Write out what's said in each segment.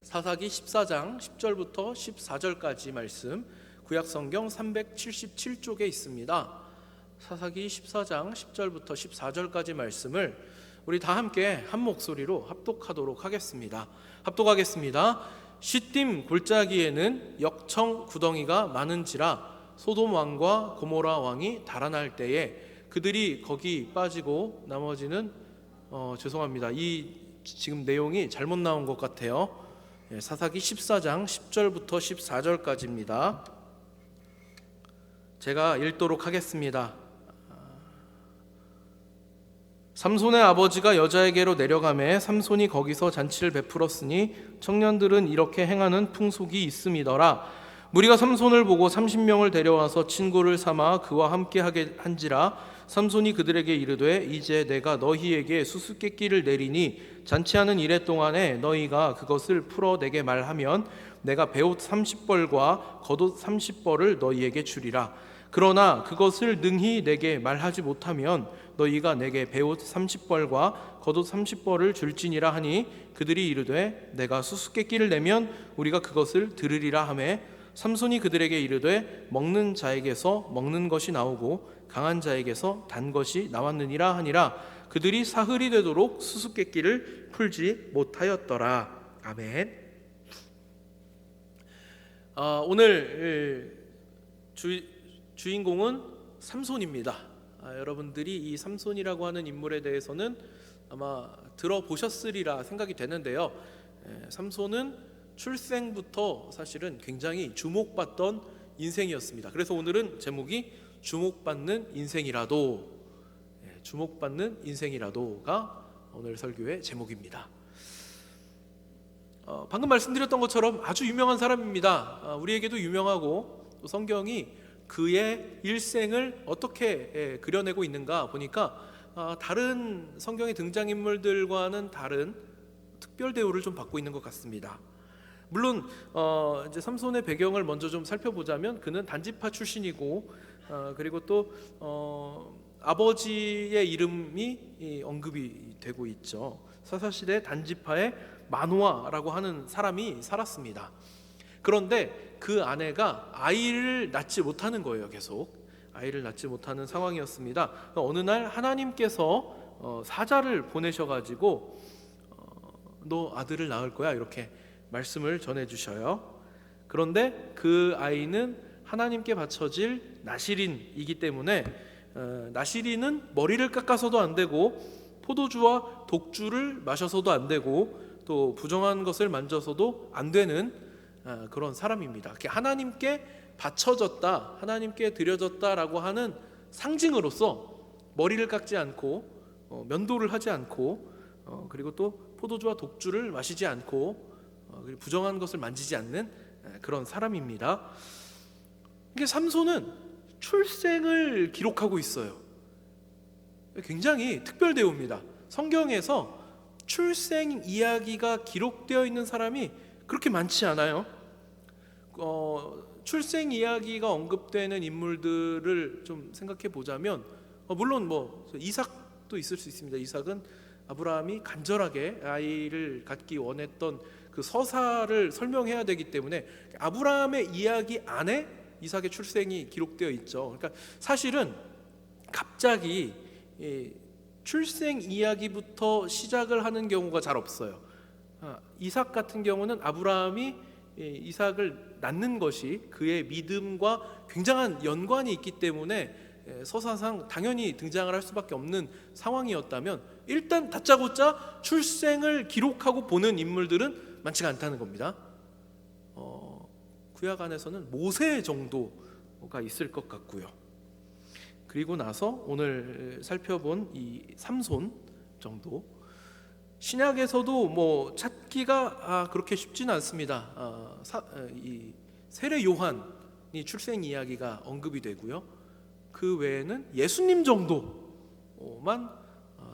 사사기 14장 10절부터 14절까지 말씀, 구약성경 377쪽에 있습니다. 사사기 14장 10절부터 14절까지 말씀을 우리 다 함께 한 목소리로 합독하도록 하겠습니다. 합독하겠습니다. 시딤 골짜기에는 역청 구덩이가 많은지라 소돔 왕과 고모라 왕이 달아날 때에 그들이 거기 빠지고 나머지는 죄송합니다. 이 지금 내용이 잘못 나온 것 같아요. 사사기 14장 10절부터 14절까지입니다. 제가 읽도록 하겠습니다. 삼손의 아버지가 여자에게로 내려가매 삼손이 거기서 잔치를 베풀었으니 청년들은 이렇게 행하는 풍속이 있음이더라. 무리가 삼손을 보고 30명을 데려와서 친구를 삼아 그와 함께하게 한지라. 삼손이 그들에게 이르되 이제 내가 너희에게 수수께끼를 내리니 잔치하는 이래 동안에 너희가 그것을 풀어내게 말하면 내가 베옷 30벌과 겉옷 30벌을 너희에게 주리라. 그러나 그것을 능히 내게 말하지 못하면 너희가 내게 베옷 30벌과 겉옷 30벌을 줄지니라 하니 그들이 이르되 내가 수수께끼를 내면 우리가 그것을 들으리라 하매 삼손이 그들에게 이르되 먹는 자에게서 먹는 것이 나오고 강한 자에게서 단 것이 나왔느니라 하니라. 그들이 사흘이 되도록 수수께끼를 풀지 못하였더라. 아멘. 오늘 주인공은 삼손입니다. 여러분들이 이 삼손이라고 하는 인물에 대해서는 아마 들어보셨으리라 생각이 되는데요. 삼손은 출생부터 사실은 굉장히 주목받던 인생이었습니다. 그래서 오늘은 제목이 주목받는 인생이라도가 오늘 설교의 제목입니다. 방금 말씀드렸던 것처럼 아주 유명한 사람입니다. 우리에게도 유명하고 또 성경이 그의 일생을 어떻게 그려내고 있는가 보니까 다른 성경의 등장인물들과는 다른 특별 대우를 좀 받고 있는 것 같습니다. 물론 이제 삼손의 배경을 먼저 좀 살펴보자면 그는 단지파 출신이고 그리고 또 아버지의 이름이 언급이 되고 있죠. 사사시대 단지파의 마노아라고 하는 사람이 살았습니다. 그런데 그 아내가 아이를 낳지 못하는 거예요. 계속 아이를 낳지 못하는 상황이었습니다. 어느 날 하나님께서 사자를 보내셔가지고 너 아들을 낳을 거야 이렇게 말씀을 전해주셔요. 그런데 그 아이는 하나님께 바쳐질 나실인이기 때문에 나실인은 머리를 깎아서도 안 되고 포도주와 독주를 마셔서도 안 되고 또 부정한 것을 만져서도 안 되는 그런 사람입니다. 하나님께 바쳐졌다, 하나님께 드려졌다라고 하는 상징으로서 머리를 깎지 않고 면도를 하지 않고 그리고 또 포도주와 독주를 마시지 않고 그리고 부정한 것을 만지지 않는 그런 사람입니다. 이게 삼손은 출생을 기록하고 있어요. 굉장히 특별 대우입니다. 성경에서 출생 이야기가 기록되어 있는 사람이 그렇게 많지 않아요. 출생 이야기가 언급되는 인물들을 좀 생각해 보자면 물론 이삭도 있을 수 있습니다. 이삭은 아브라함이 간절하게 아이를 갖기 원했던 그 서사를 설명해야 되기 때문에 아브라함의 이야기 안에 이삭의 출생이 기록되어 있죠. 그러니까 사실은 갑자기 출생 이야기부터 시작을 하는 경우가 잘 없어요. 이삭 같은 경우는 아브라함이 이삭을 낳는 것이 그의 믿음과 굉장한 연관이 있기 때문에 서사상 당연히 등장을 할 수밖에 없는 상황이었다면 일단 다짜고짜 출생을 기록하고 보는 인물들은 많지가 않다는 겁니다. 구약 안에서는 모세 정도가 있을 것 같고요. 그리고 나서 오늘 살펴본 이 삼손 정도, 신약에서도 찾기가 그렇게 쉽지는 않습니다. 이 세례 요한이 출생 이야기가 언급이 되고요. 그 외에는 예수님 정도만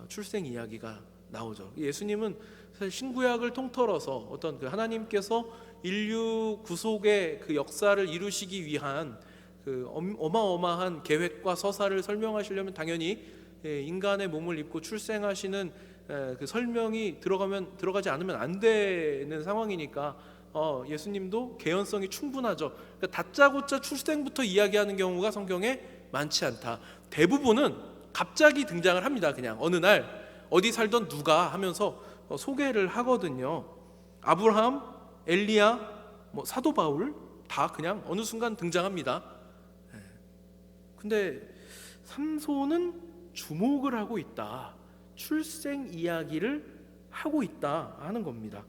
출생 이야기가 나오죠. 예수님은 사실 신구약을 통틀어서 어떤 그 하나님께서 인류 구속의 그 역사를 이루시기 위한 그 어마어마한 계획과 서사를 설명하시려면 당연히 인간의 몸을 입고 출생하시는 그 설명이 들어가지 않으면 안 되는 상황이니까 예수님도 개연성이 충분하죠. 그러니까 다짜고짜 출생부터 이야기하는 경우가 성경에 많지 않다. 대부분은 갑자기 등장을 합니다. 그냥 어느 날 어디 살던 누가 하면서 소개를 하거든요. 아브라함, 엘리야, 사도 바울 다 그냥 어느 순간 등장합니다. 근데 삼손은 주목을 하고 있다. 출생 이야기를 하고 있다 하는 겁니다.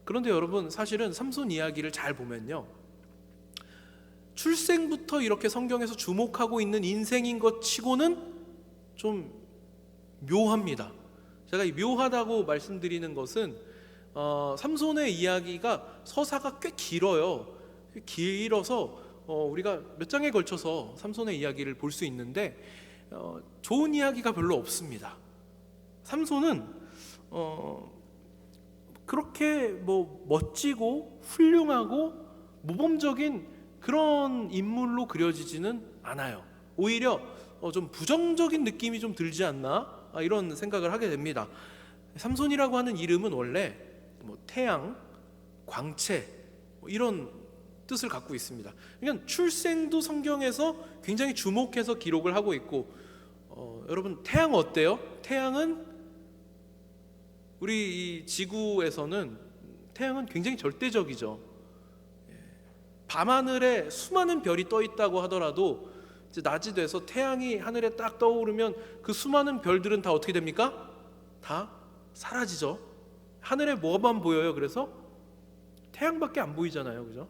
그런데 여러분, 사실은 삼손 이야기를 잘 보면요, 출생부터 이렇게 성경에서 주목하고 있는 인생인 것 치고는 좀 묘합니다. 제가 이 묘하다고 말씀드리는 것은 삼손의 이야기가 서사가 꽤 길어요. 길어서 우리가 몇 장에 걸쳐서 삼손의 이야기를 볼 수 있는데 좋은 이야기가 별로 없습니다. 삼손은 그렇게 멋지고 훌륭하고 모범적인 그런 인물로 그려지지는 않아요. 오히려 좀 부정적인 느낌이 좀 들지 않나, 이런 생각을 하게 됩니다. 삼손이라고 하는 이름은 원래 태양, 광채 이런 뜻을 갖고 있습니다. 그러니까 출생도 성경에서 굉장히 주목해서 기록을 하고 있고, 여러분 태양 어때요? 태양은 우리 이 지구에서는 태양은 굉장히 절대적이죠. 밤하늘에 수많은 별이 떠 있다고 하더라도 이제 낮이 돼서 태양이 하늘에 딱 떠오르면 그 수많은 별들은 다 어떻게 됩니까? 다 사라지죠. 하늘에 뭐만 보여요? 그래서 태양밖에 안 보이잖아요, 그죠?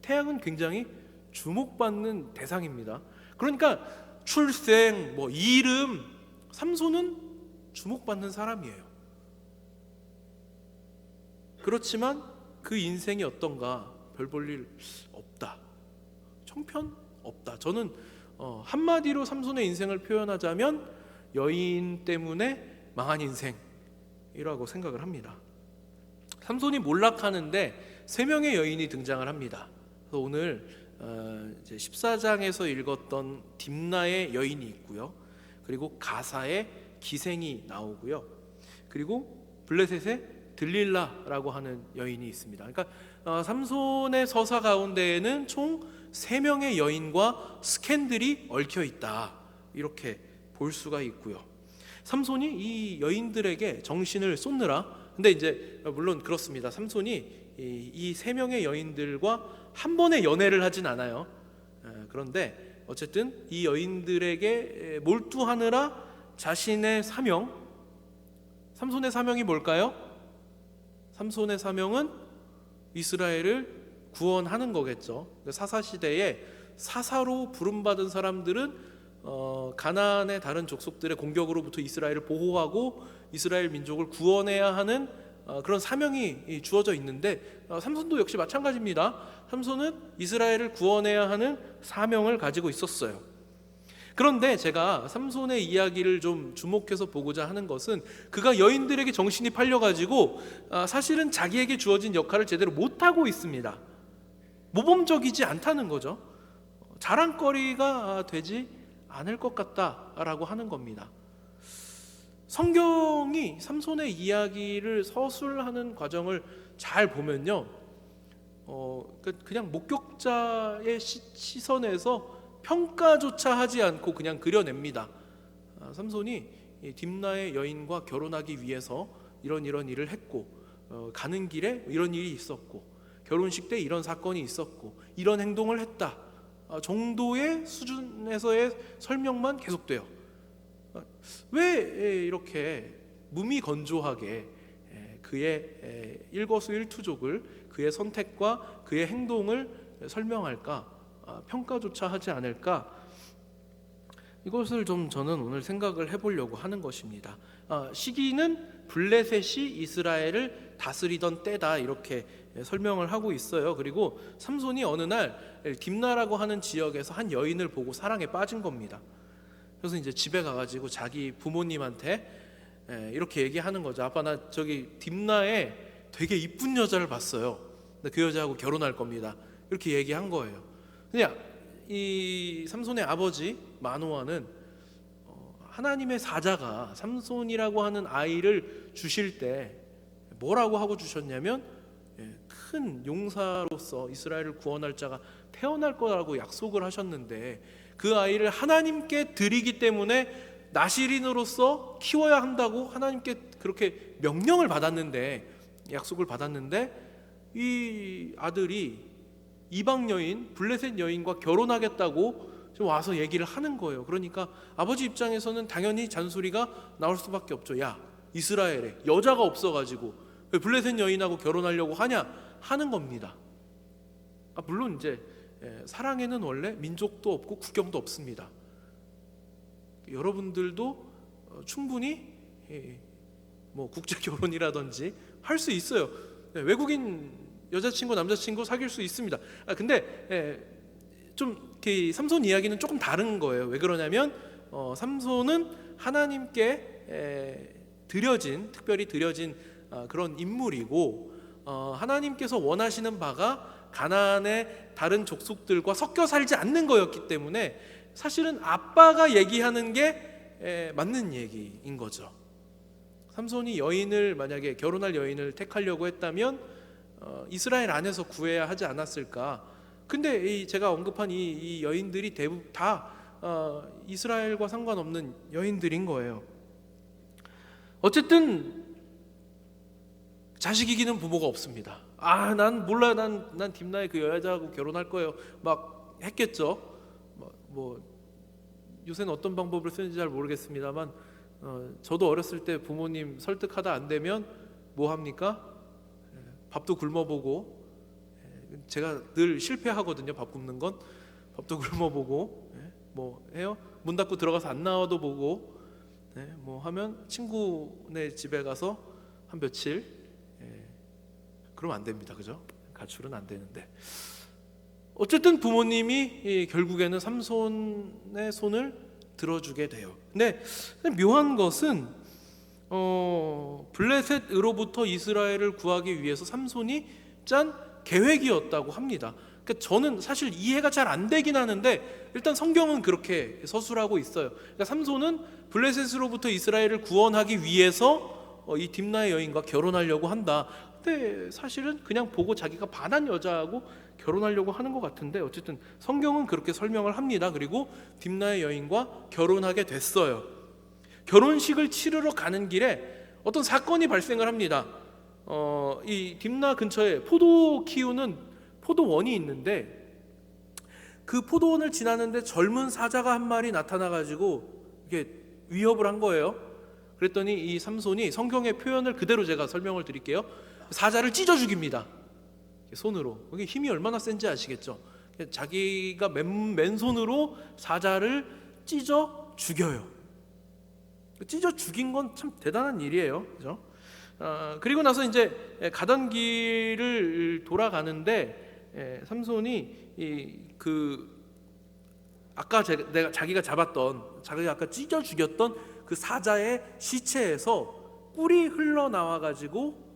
태양은 굉장히 주목받는 대상입니다. 그러니까 출생, 이름, 삼손은 주목받는 사람이에요. 그렇지만 그 인생이 어떤가? 별 볼 일 없다, 형편없다. 저는 한마디로 삼손의 인생을 표현하자면 여인 때문에 망한 인생이라고 생각을 합니다. 삼손이 몰락하는데 3명의 여인이 등장을 합니다. 그래서 오늘 이제 14장에서 읽었던 딥나의 여인이 있고요, 그리고 가사의 기생이 나오고요, 그리고 블레셋의 들릴라라고 하는 여인이 있습니다. 그러니까 삼손의 서사 가운데에는 총 3명의 여인과 스캔들이 얽혀 있다, 이렇게 볼 수가 있고요. 삼손이 이 여인들에게 정신을 쏟느라, 근데 이제 물론 그렇습니다. 삼손이 이 3명의 여인들과 한 번에 연애를 하진 않아요. 그런데 어쨌든 이 여인들에게 몰두하느라 자신의 사명, 삼손의 사명이 뭘까요? 삼손의 사명은 이스라엘을 구원하는 거겠죠. 사사시대에 사사로 부름받은 사람들은 가나안의 다른 족속들의 공격으로부터 이스라엘을 보호하고 이스라엘 민족을 구원해야 하는 그런 사명이 주어져 있는데, 삼손도 역시 마찬가지입니다. 삼손은 이스라엘을 구원해야 하는 사명을 가지고 있었어요. 그런데 제가 삼손의 이야기를 좀 주목해서 보고자 하는 것은 그가 여인들에게 정신이 팔려가지고 사실은 자기에게 주어진 역할을 제대로 못하고 있습니다. 모범적이지 않다는 거죠. 자랑거리가 되지 않을 것 같다라고 하는 겁니다. 성경이 삼손의 이야기를 서술하는 과정을 잘 보면요, 그냥 목격자의 시선에서 평가조차 하지 않고 그냥 그려냅니다. 삼손이 딥나의 여인과 결혼하기 위해서 이런 일을 했고, 가는 길에 이런 일이 있었고, 결혼식 때 이런 사건이 있었고, 이런 행동을 했다 정도의 수준에서의 설명만 계속돼요. 왜 이렇게 무미건조하게 그의 일거수일투족을, 그의 선택과 그의 행동을 설명할까? 평가조차 하지 않을까? 이것을 좀 저는 오늘 생각을 해보려고 하는 것입니다. 시기는 블레셋이 이스라엘을 다스리던 때다, 이렇게 설명을 하고 있어요. 그리고 삼손이 어느 날 딥나라고 하는 지역에서 한 여인을 보고 사랑에 빠진 겁니다. 그래서 이제 집에 가가지고 자기 부모님한테 이렇게 얘기하는 거죠. 아빠, 나 저기 딥나에 되게 이쁜 여자를 봤어요. 근데 그 여자하고 결혼할 겁니다. 이렇게 얘기한 거예요. 그냥 이 삼손의 아버지 마노아는 하나님의 사자가 삼손이라고 하는 아이를 주실 때 뭐라고 하고 주셨냐면 큰 용사로서 이스라엘을 구원할 자가 태어날 거라고 약속을 하셨는데, 그 아이를 하나님께 드리기 때문에 나시린으로서 키워야 한다고 하나님께 그렇게 명령을 받았는데, 약속을 받았는데, 이 아들이 이방 여인 블레셋 여인과 결혼하겠다고 좀 와서 얘기를 하는 거예요. 그러니까 아버지 입장에서는 당연히 잔소리가 나올 수밖에 없죠. 야, 이스라엘에 여자가 없어가지고 왜 블레셋 여인하고 결혼하려고 하냐 하는 겁니다. 물론 이제 사랑에는 원래 민족도 없고 국경도 없습니다. 여러분들도 충분히 뭐 국제 결혼이라든지 할 수 있어요. 외국인 여자친구 남자친구 사귈 수 있습니다. 근데 좀 삼손 이야기는 조금 다른 거예요. 왜 그러냐면 삼손은 하나님께 특별히 드려진 그런 인물이고, 하나님께서 원하시는 바가 가나안의 다른 족속들과 섞여 살지 않는 거였기 때문에 사실은 아빠가 얘기하는 게 맞는 얘기인 거죠. 삼손이 여인을 만약에 결혼할 여인을 택하려고 했다면 이스라엘 안에서 구해야 하지 않았을까. 근데 제가 언급한 이 여인들이 대부분 다 이스라엘과 상관없는 여인들인 거예요. 어쨌든 자식 이기는 부모가 없습니다. 난 몰라, 난 딥나의 그 여자하고 결혼할 거예요 막 했겠죠. 뭐 요새는 어떤 방법을 쓰는지 잘 모르겠습니다만, 저도 어렸을 때 부모님 설득하다 안 되면 뭐 합니까? 밥도 굶어보고, 제가 늘 실패하거든요. 밥 굶는 건. 밥도 굶어보고, 뭐 해요? 문 닫고 들어가서 안 나와도 보고, 뭐 하면 친구네 집에 가서 한 며칠, 그러면 안 됩니다. 그죠? 가출은 안 되는데. 어쨌든 부모님이 결국에는 삼손의 손을 들어주게 돼요. 근데 묘한 것은 블레셋으로부터 이스라엘을 구하기 위해서 삼손이 짠 계획이었다고 합니다. 그러니까 저는 사실 이해가 잘 안 되긴 하는데, 일단 성경은 그렇게 서술하고 있어요. 그러니까 삼손은 블레셋으로부터 이스라엘을 구원하기 위해서 이 딥나의 여인과 결혼하려고 한다. 근데 사실은 그냥 보고 자기가 반한 여자하고 결혼하려고 하는 것 같은데, 어쨌든 성경은 그렇게 설명을 합니다. 그리고 딥나의 여인과 결혼하게 됐어요. 결혼식을 치르러 가는 길에 어떤 사건이 발생을 합니다. 이 딥나 근처에 포도 키우는 포도원이 있는데, 그 포도원을 지나는데 젊은 사자가 한 마리 나타나가지고 이게 위협을 한 거예요. 그랬더니 이 삼손이, 성경의 표현을 그대로 제가 설명을 드릴게요. 사자를 찢어 죽입니다. 손으로. 이게 힘이 얼마나 센지 아시겠죠? 자기가 맨손으로 사자를 찢어 죽여요. 찢어 죽인 건 참 대단한 일이에요. 그죠? 그리고 나서 이제 가던 길을 돌아가는데, 삼손이 아까 자기가 잡았던, 자기가 아까 찢어 죽였던 그 사자의 시체에서 꿀이 흘러나와가지고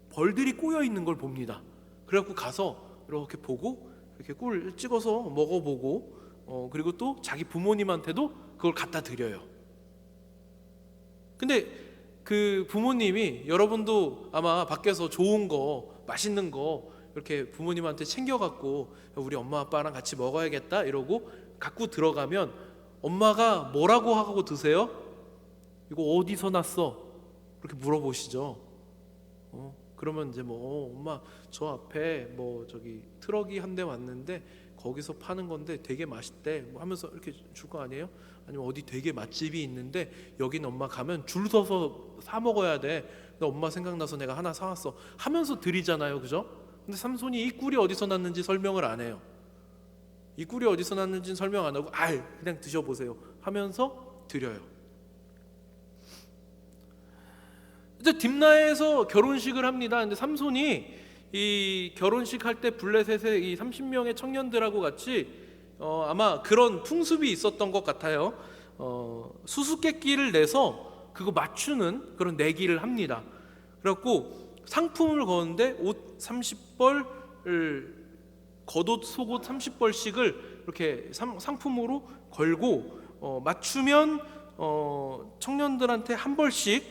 벌들이 꼬여 있는 걸 봅니다. 그래갖고 가서 이렇게 보고, 이렇게 꿀 찍어서 먹어보고, 그리고 또 자기 부모님한테도 그걸 갖다 드려요. 근데 그 부모님이, 여러분도 아마 밖에서 좋은 거, 맛있는 거 이렇게 부모님한테 챙겨갖고 우리 엄마 아빠랑 같이 먹어야겠다 이러고 갖고 들어가면 엄마가 뭐라고 하고 드세요? 이거 어디서 났어? 이렇게 물어보시죠. 그러면 이제 엄마 저 앞에 저기 트럭이 한 대 왔는데 거기서 파는 건데 되게 맛있대 뭐 하면서 이렇게 줄 거 아니에요? 아니면 어디 되게 맛집이 있는데 여긴 엄마 가면 줄 서서 사 먹어야 돼. 나 엄마 생각나서 내가 하나 사왔어 하면서 드리잖아요. 그죠? 근데 삼손이 이 꿀이 어디서 났는지 설명을 안 해요. 이 꿀이 어디서 났는지는 설명 안 하고 그냥 드셔보세요 하면서 드려요. 이제 딥나에서 결혼식을 합니다. 근데 삼손이 이 결혼식 할 때 블레셋의 이 30명의 청년들하고 같이 아마 그런 풍습이 있었던 것 같아요. 수수께끼를 내서 그거 맞추는 그런 내기를 합니다. 그래갖고 상품을 거는데 옷 30벌, 겉옷, 속옷 30벌씩을 이렇게 상품으로 걸고 맞추면 청년들한테 한 벌씩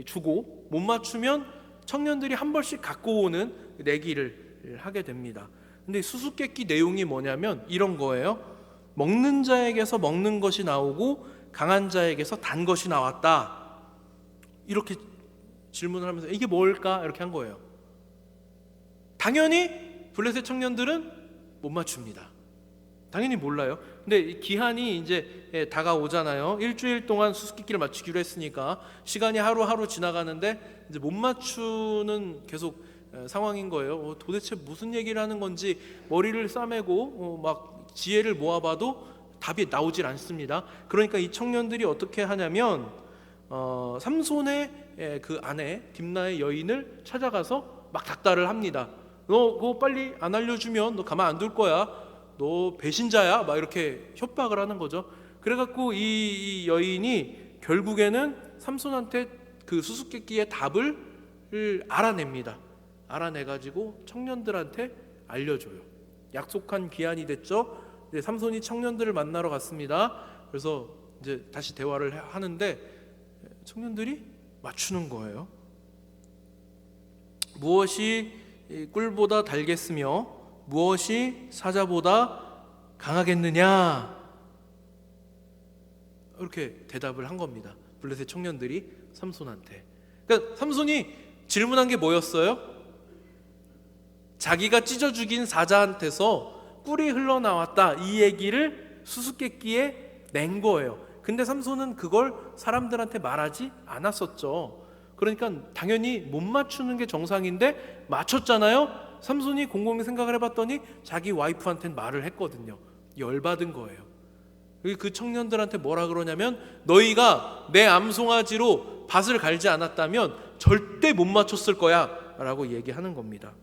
주고, 못 맞추면 청년들이 한 벌씩 갖고 오는 내기를 하게 됩니다. 근데 수수께끼 내용이 뭐냐면 이런 거예요. 먹는 자에게서 먹는 것이 나오고 강한 자에게서 단 것이 나왔다. 이렇게 질문을 하면서 이게 뭘까? 이렇게 한 거예요. 당연히 블레셋 청년들은 못 맞춥니다. 당연히 몰라요. 근데 기한이 이제 다가오잖아요. 일주일 동안 수수께끼를 맞추기로 했으니까 시간이 하루하루 지나가는데 이제 못 맞추는 계속 상황인 거예요. 도대체 무슨 얘기를 하는 건지 머리를 싸매고 막 지혜를 모아봐도 답이 나오질 않습니다. 그러니까 이 청년들이 어떻게 하냐면 삼손의 그 아내 딥나의 여인을 찾아가서 막 닥달을 합니다. 너 그거 빨리 안 알려주면 너 가만 안 둘 거야. 너 배신자야. 막 이렇게 협박을 하는 거죠. 그래갖고 이 여인이 결국에는 삼손한테 그 수수께끼의 답을 알아냅니다. 알아내가지고 청년들한테 알려줘요. 약속한 기한이 됐죠. 이제 삼손이 청년들을 만나러 갔습니다. 그래서 이제 다시 대화를 하는데 청년들이 맞추는 거예요. 무엇이 꿀보다 달겠으며 무엇이 사자보다 강하겠느냐, 이렇게 대답을 한 겁니다. 블레셋 청년들이 삼손한테. 그러니까 삼손이 질문한 게 뭐였어요? 자기가 찢어 죽인 사자한테서 꿀이 흘러나왔다, 이 얘기를 수수께끼에 낸 거예요. 근데 삼손은 그걸 사람들한테 말하지 않았었죠. 그러니까 당연히 못 맞추는 게 정상인데 맞췄잖아요. 삼손이 곰곰이 생각을 해봤더니 자기 와이프한테는 말을 했거든요. 열받은 거예요. 그 청년들한테 뭐라 그러냐면 너희가 내 암송아지로 밭을 갈지 않았다면 절대 못 맞췄을 거야 라고 얘기하는 겁니다.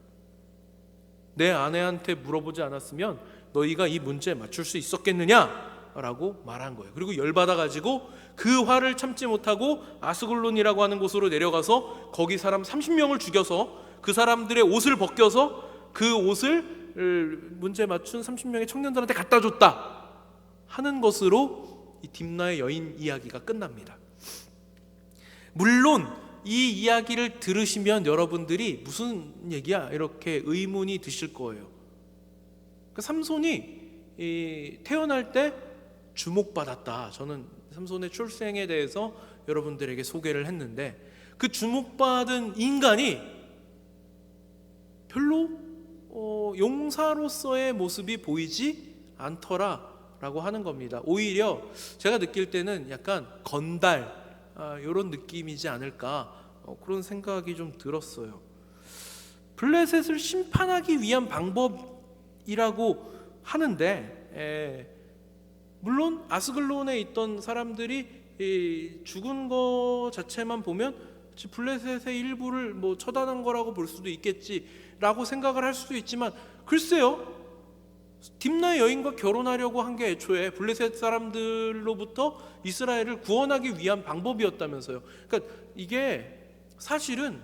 내 아내한테 물어보지 않았으면 너희가 이 문제에 맞출 수 있었겠느냐 라고 말한 거예요. 그리고 열받아가지고 그 화를 참지 못하고 아스글론이라고 하는 곳으로 내려가서 거기 사람 30명을 죽여서 그 사람들의 옷을 벗겨서 그 옷을 문제 맞춘 30명의 청년들한테 갖다 줬다 하는 것으로 이 딥나의 여인 이야기가 끝납니다. 물론 이 이야기를 들으시면 여러분들이 무슨 얘기야? 이렇게 의문이 드실 거예요. 그 삼손이 태어날 때 주목받았다. 저는 삼손의 출생에 대해서 여러분들에게 소개를 했는데 그 주목받은 인간이 별로 용사로서의 모습이 보이지 않더라라고 하는 겁니다. 오히려 제가 느낄 때는 약간 건달 이런 느낌이지 않을까 그런 생각이 좀 들었어요. 블레셋을 심판하기 위한 방법이라고 하는데 물론 아스글론에 있던 사람들이 죽은 거 자체만 보면 블레셋의 일부를 뭐 처단한 거라고 볼 수도 있겠지라고 생각을 할 수도 있지만 글쎄요, 딥나의 여인과 결혼하려고 한 게 애초에 블레셋 사람들로부터 이스라엘을 구원하기 위한 방법이었다면서요. 그러니까 이게 사실은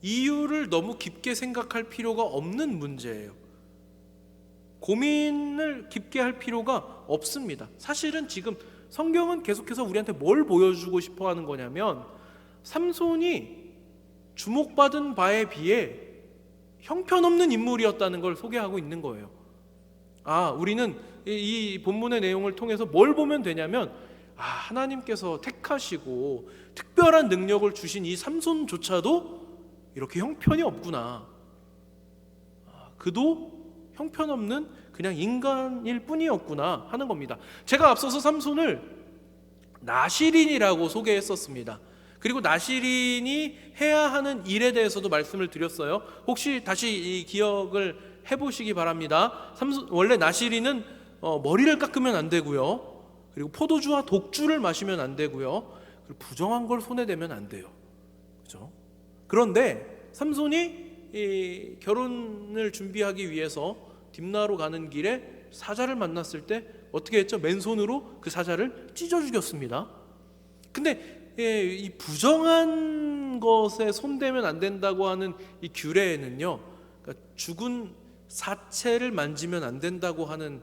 이유를 너무 깊게 생각할 필요가 없는 문제예요. 고민을 깊게 할 필요가 없습니다. 사실은 지금 성경은 계속해서 우리한테 뭘 보여주고 싶어 하는 거냐면 삼손이 주목받은 바에 비해 형편없는 인물이었다는 걸 소개하고 있는 거예요. 우리는 이 본문의 내용을 통해서 뭘 보면 되냐면 하나님께서 택하시고 특별한 능력을 주신 이 삼손조차도 이렇게 형편이 없구나. 그도 형편없는 그냥 인간일 뿐이었구나 하는 겁니다. 제가 앞서서 삼손을 나시린이라고 소개했었습니다. 그리고 나시린이 해야 하는 일에 대해서도 말씀을 드렸어요. 혹시 다시 이 기억을 해보시기 바랍니다. 원래 나시린은 머리를 깎으면 안 되고요. 그리고 포도주와 독주를 마시면 안 되고요. 그리고 부정한 걸 손에 대면 안 돼요. 그렇죠? 그런데 삼손이 이 결혼을 준비하기 위해서 딥나로 가는 길에 사자를 만났을 때 어떻게 했죠? 맨손으로 그 사자를 찢어 죽였습니다. 근데 이 부정한 것에 손대면 안 된다고 하는 이 규례에는요, 그러니까 죽은 사체를 만지면 안 된다고 하는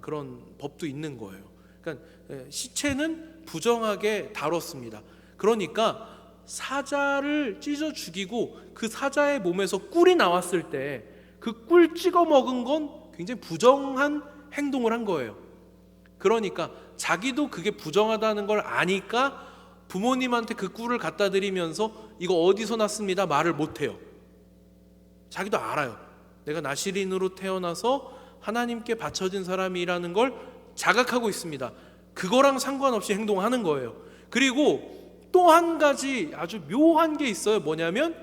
그런 법도 있는 거예요. 그러니까 시체는 부정하게 다뤘습니다. 그러니까 사자를 찢어 죽이고 그 사자의 몸에서 꿀이 나왔을 때 그 꿀 찍어 먹은 건 굉장히 부정한 행동을 한 거예요. 그러니까 자기도 그게 부정하다는 걸 아니까 부모님한테 그 꿀을 갖다 드리면서 이거 어디서 났습니다 말을 못해요. 자기도 알아요. 내가 나시린으로 태어나서 하나님께 바쳐진 사람이라는 걸 자각하고 있습니다. 그거랑 상관없이 행동하는 거예요. 그리고 또 한 가지 아주 묘한 게 있어요. 뭐냐면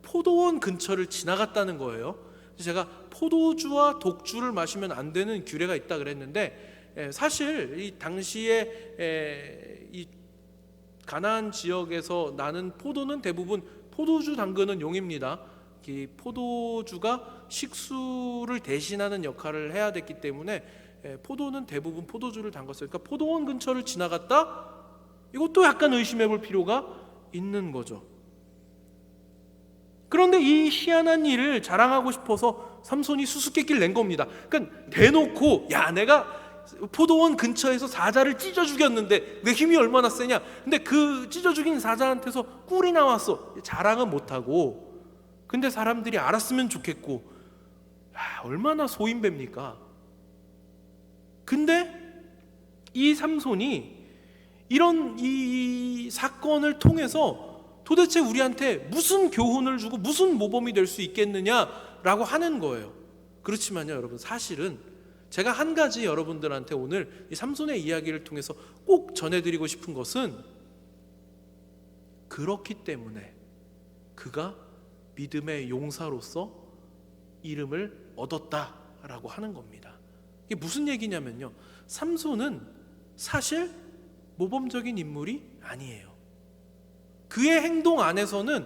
포도원 근처를 지나갔다는 거예요. 제가 포도주와 독주를 마시면 안 되는 규례가 있다 그랬는데, 사실 이 당시에 이 가나안 지역에서 나는 포도는 대부분 포도주 담그는 용입니다. 이 포도주가 식수를 대신하는 역할을 해야 됐기 때문에 포도는 대부분 포도주를 담갔어요. 그러니까 포도원 근처를 지나갔다? 이것도 약간 의심해 볼 필요가 있는 거죠. 그런데 이 희한한 일을 자랑하고 싶어서 삼손이 수수께끼를 낸 겁니다. 그러니까 대놓고 야 내가 포도원 근처에서 사자를 찢어 죽였는데 내 힘이 얼마나 세냐. 근데 그 찢어 죽인 사자한테서 꿀이 나왔어. 자랑은 못하고. 근데 사람들이 알았으면 좋겠고. 얼마나 소인배입니까? 근데 이 삼손이 이런 이 사건을 통해서 도대체 우리한테 무슨 교훈을 주고 무슨 모범이 될 수 있겠느냐라고 하는 거예요. 그렇지만요 여러분, 사실은 제가 한 가지 여러분들한테 오늘 이 삼손의 이야기를 통해서 꼭 전해드리고 싶은 것은, 그렇기 때문에 그가 믿음의 용사로서 이름을 얻었다라고 하는 겁니다. 이게 무슨 얘기냐면요, 삼손은 사실 모범적인 인물이 아니에요. 그의 행동 안에서는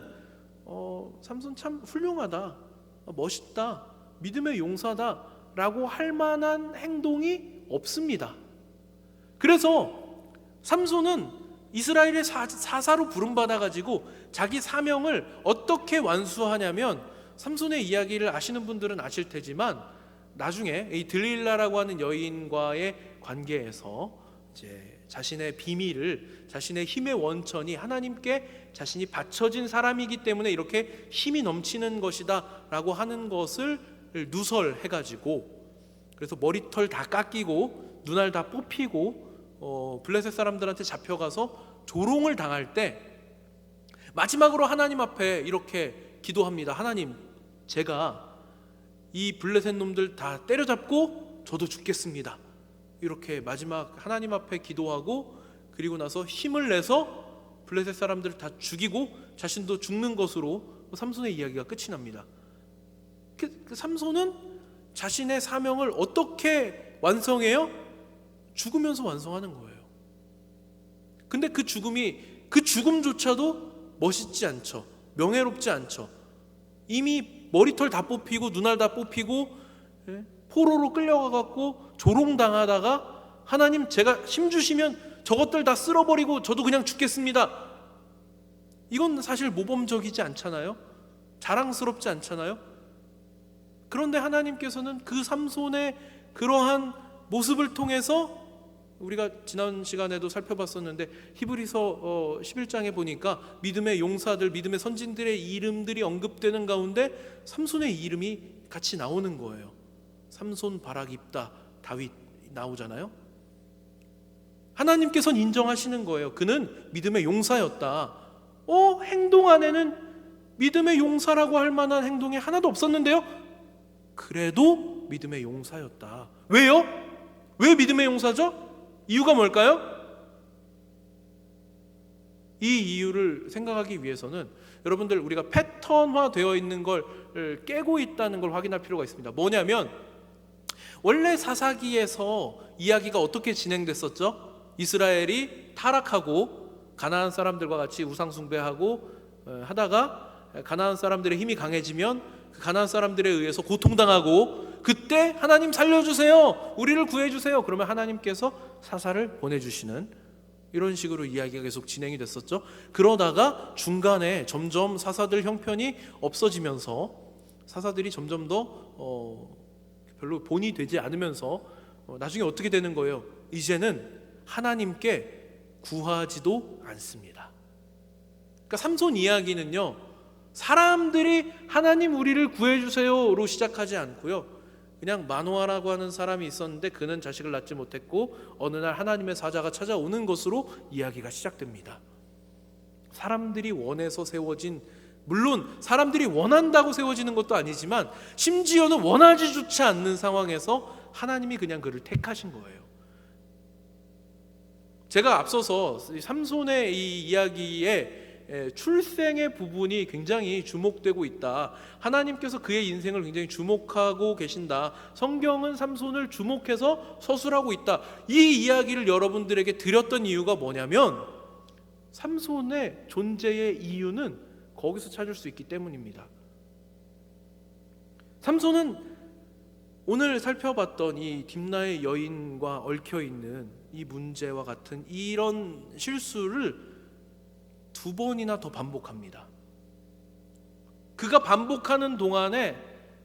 삼손 참 훌륭하다, 멋있다, 믿음의 용사다 라고 할 만한 행동이 없습니다. 그래서 삼손은 이스라엘의 사사로 부름받아가지고 자기 사명을 어떻게 완수하냐면, 삼손의 이야기를 아시는 분들은 아실 테지만 나중에 이 들릴라라고 하는 여인과의 관계에서 이제 자신의 비밀을, 자신의 힘의 원천이 하나님께 자신이 바쳐진 사람이기 때문에 이렇게 힘이 넘치는 것이다 라고 하는 것을 누설해가지고, 그래서 머리털 다 깎이고 눈알 다 뽑히고 블레셋 사람들한테 잡혀가서 조롱을 당할 때 마지막으로 하나님 앞에 이렇게 기도합니다. 하나님, 제가 이 블레셋 놈들 다 때려잡고 저도 죽겠습니다. 이렇게 마지막 하나님 앞에 기도하고, 그리고 나서 힘을 내서 블레셋 사람들을 다 죽이고 자신도 죽는 것으로 삼손의 이야기가 끝이 납니다. 그 삼손은 자신의 사명을 어떻게 완성해요? 죽으면서 완성하는 거예요. 근데 그 죽음조차도 멋있지 않죠. 명예롭지 않죠. 이미 머리털 다 뽑히고 눈알 다 뽑히고 포로로 끌려가갖고 조롱당하다가 하나님, 제가 힘 주시면 저것들 다 쓸어버리고 저도 그냥 죽겠습니다. 이건 사실 모범적이지 않잖아요. 자랑스럽지 않잖아요. 그런데 하나님께서는 그 삼손의 그러한 모습을 통해서, 우리가 지난 시간에도 살펴봤었는데 히브리서 11장에 보니까 믿음의 용사들, 믿음의 선진들의 이름들이 언급되는 가운데 삼손의 이름이 같이 나오는 거예요. 삼손, 바락, 입다, 다윗 나오잖아요. 하나님께서는 인정하시는 거예요. 그는 믿음의 용사였다. 행동 안에는 믿음의 용사라고 할 만한 행동이 하나도 없었는데요, 그래도 믿음의 용사였다. 왜요? 왜 믿음의 용사죠? 이유가 뭘까요? 이 이유를 생각하기 위해서는 여러분들, 우리가 패턴화 되어 있는 걸 깨고 있다는 걸 확인할 필요가 있습니다. 뭐냐면, 원래 사사기에서 이야기가 어떻게 진행됐었죠? 이스라엘이 타락하고 가나안 사람들과 같이 우상 숭배하고 하다가 가나안 사람들의 힘이 강해지면 그 가나안 사람들에 의해서 고통당하고, 그때 하나님 살려주세요, 우리를 구해주세요, 그러면 하나님께서 사사를 보내주시는, 이런 식으로 이야기가 계속 진행이 됐었죠. 그러다가 중간에 점점 사사들 형편이 없어지면서 사사들이 점점 더 별로 본이 되지 않으면서 나중에 어떻게 되는 거예요? 이제는 하나님께 구하지도 않습니다. 그러니까 삼손 이야기는요, 사람들이 하나님 우리를 구해주세요로 시작하지 않고요, 그냥 마노아라고 하는 사람이 있었는데 그는 자식을 낳지 못했고 어느 날 하나님의 사자가 찾아오는 것으로 이야기가 시작됩니다. 사람들이 원해서 세워진, 물론 사람들이 원한다고 세워지는 것도 아니지만 심지어는 원하지조차 않는 상황에서 하나님이 그냥 그를 택하신 거예요. 제가 앞서서 삼손의 이 이야기에 출생의 부분이 굉장히 주목되고 있다, 하나님께서 그의 인생을 굉장히 주목하고 계신다, 성경은 삼손을 주목해서 서술하고 있다, 이 이야기를 여러분들에게 드렸던 이유가 뭐냐면 삼손의 존재의 이유는 거기서 찾을 수 있기 때문입니다. 삼손은 오늘 살펴봤던 이 딥나의 여인과 얽혀있는 이 문제와 같은 이런 실수를 2번이나 더 반복합니다. 그가 반복하는 동안에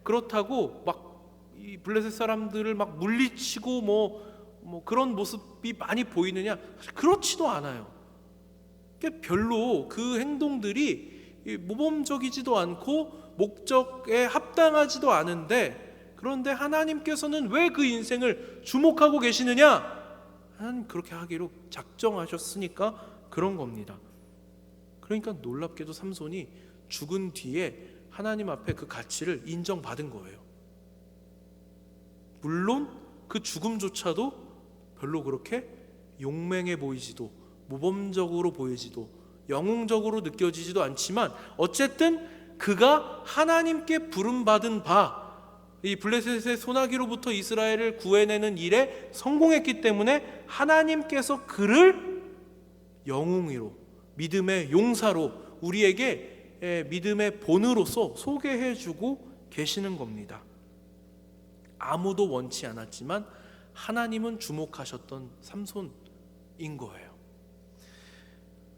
그렇다고 막 이 블레셋 사람들을 막 물리치고 뭐 그런 모습이 많이 보이느냐? 사실 그렇지도 않아요. 별로 그 행동들이 모범적이지도 않고 목적에 합당하지도 않은데, 그런데 하나님께서는 왜 그 인생을 주목하고 계시느냐? 하나님 그렇게 하기로 작정하셨으니까 그런 겁니다. 그러니까 놀랍게도 삼손이 죽은 뒤에 하나님 앞에 그 가치를 인정받은 거예요. 물론 그 죽음조차도 별로 그렇게 용맹해 보이지도 모범적으로 보이지도 영웅적으로 느껴지지도 않지만 어쨌든 그가 하나님께 부름받은 바, 이 블레셋의 소나기로부터 이스라엘을 구해내는 일에 성공했기 때문에 하나님께서 그를 영웅으로, 믿음의 용사로, 우리에게 믿음의 본으로서 소개해주고 계시는 겁니다. 아무도 원치 않았지만 하나님은 주목하셨던 삼손인 거예요.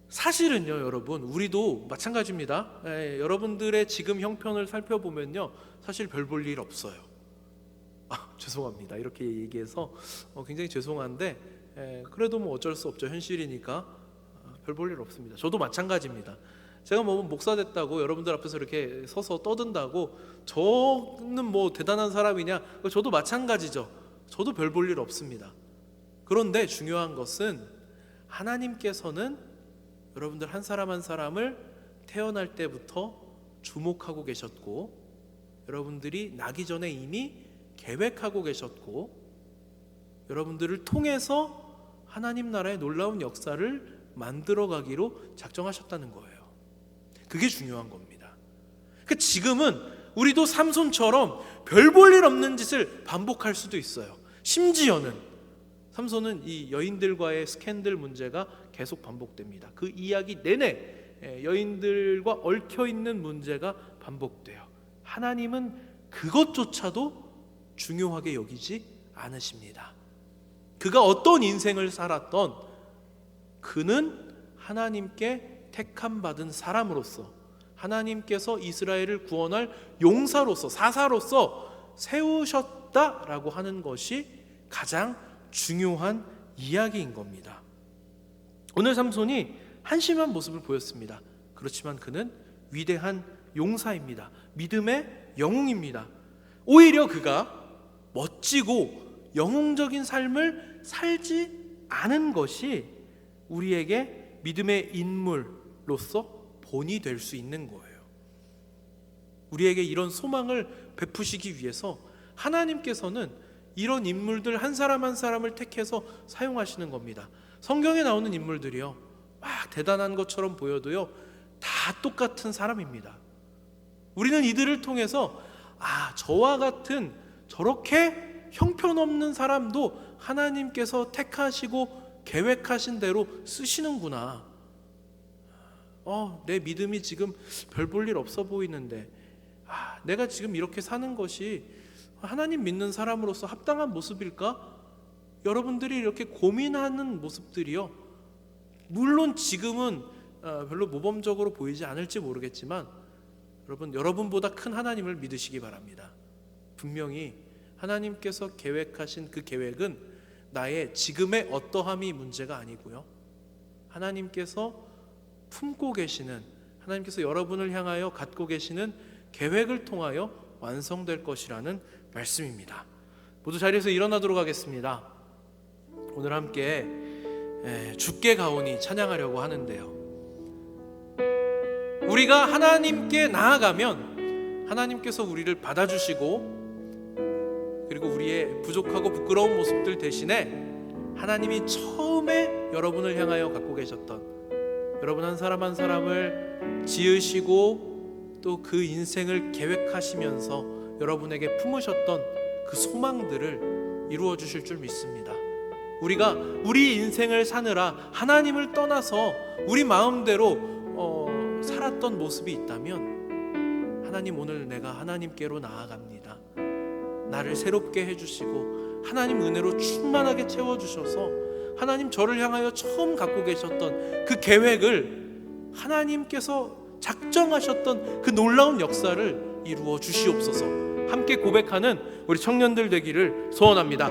사실은요 여러분, 우리도 마찬가지입니다. 여러분들의 지금 형편을 살펴보면요 사실 별 볼 일 없어요. 죄송합니다 이렇게 얘기해서 굉장히 죄송한데 그래도 뭐 어쩔 수 없죠. 현실이니까 별 볼 일 없습니다. 저도 마찬가지입니다. 제가 뭐 목사 됐다고 여러분들 앞에서 이렇게 서서 떠든다고 저는 뭐 대단한 사람이냐? 저도 마찬가지죠. 저도 별 볼 일 없습니다. 그런데 중요한 것은 하나님께서는 여러분들 한 사람 한 사람을 태어날 때부터 주목하고 계셨고, 여러분들이 나기 전에 이미 계획하고 계셨고, 여러분들을 통해서 하나님 나라의 놀라운 역사를 만들어가기로 작정하셨다는 거예요. 그게 중요한 겁니다. 그러니까 지금은 우리도 삼손처럼 별 볼 일 없는 짓을 반복할 수도 있어요. 심지어는 삼손은 이 여인들과의 스캔들 문제가 계속 반복됩니다. 그 이야기 내내 여인들과 얽혀있는 문제가 반복돼요. 하나님은 그것조차도 중요하게 여기지 않으십니다. 그가 어떤 인생을 살았던 그는 하나님께 택함받은 사람으로서, 하나님께서 이스라엘을 구원할 용사로서, 사사로서 세우셨다라고 하는 것이 가장 중요한 이야기인 겁니다. 오늘 삼손이 한심한 모습을 보였습니다. 그렇지만 그는 위대한 용사입니다. 믿음의 영웅입니다. 오히려 그가 멋지고 영웅적인 삶을 살지 않은 것이 우리에게 믿음의 인물로서 본이 될 수 있는 거예요. 우리에게 이런 소망을 베푸시기 위해서 하나님께서는 이런 인물들 한 사람 한 사람을 택해서 사용하시는 겁니다. 성경에 나오는 인물들이요 막 대단한 것처럼 보여도요 다 똑같은 사람입니다. 우리는 이들을 통해서 저와 같은 저렇게 형편없는 사람도 하나님께서 택하시고 계획하신 대로 쓰시는구나. 내 믿음이 지금 별 볼 일 없어 보이는데 내가 지금 이렇게 사는 것이 하나님 믿는 사람으로서 합당한 모습일까? 여러분들이 이렇게 고민하는 모습들이요 물론 지금은 별로 모범적으로 보이지 않을지 모르겠지만 여러분보다 큰 하나님을 믿으시기 바랍니다. 분명히 하나님께서 계획하신 그 계획은 나의 지금의 어떠함이 문제가 아니고요, 하나님께서 품고 계시는, 하나님께서 여러분을 향하여 갖고 계시는 계획을 통하여 완성될 것이라는 말씀입니다. 모두 자리에서 일어나도록 하겠습니다. 오늘 함께 주께 가오니 찬양하려고 하는데요, 우리가 하나님께 나아가면 하나님께서 우리를 받아주시고, 그리고 우리의 부족하고 부끄러운 모습들 대신에 하나님이 처음에 여러분을 향하여 갖고 계셨던, 여러분 한 사람 한 사람을 지으시고 또 그 인생을 계획하시면서 여러분에게 품으셨던 그 소망들을 이루어 주실 줄 믿습니다. 우리가 우리 인생을 사느라 하나님을 떠나서 우리 마음대로 살았던 모습이 있다면, 하나님 오늘 내가 하나님께로 나아갑니다. 나를 새롭게 해주시고 하나님 은혜로 충만하게 채워주셔서 하나님 저를 향하여 처음 갖고 계셨던 그 계획을, 하나님께서 작정하셨던 그 놀라운 역사를 이루어 주시옵소서. 함께 고백하는 우리 청년들 되기를 소원합니다.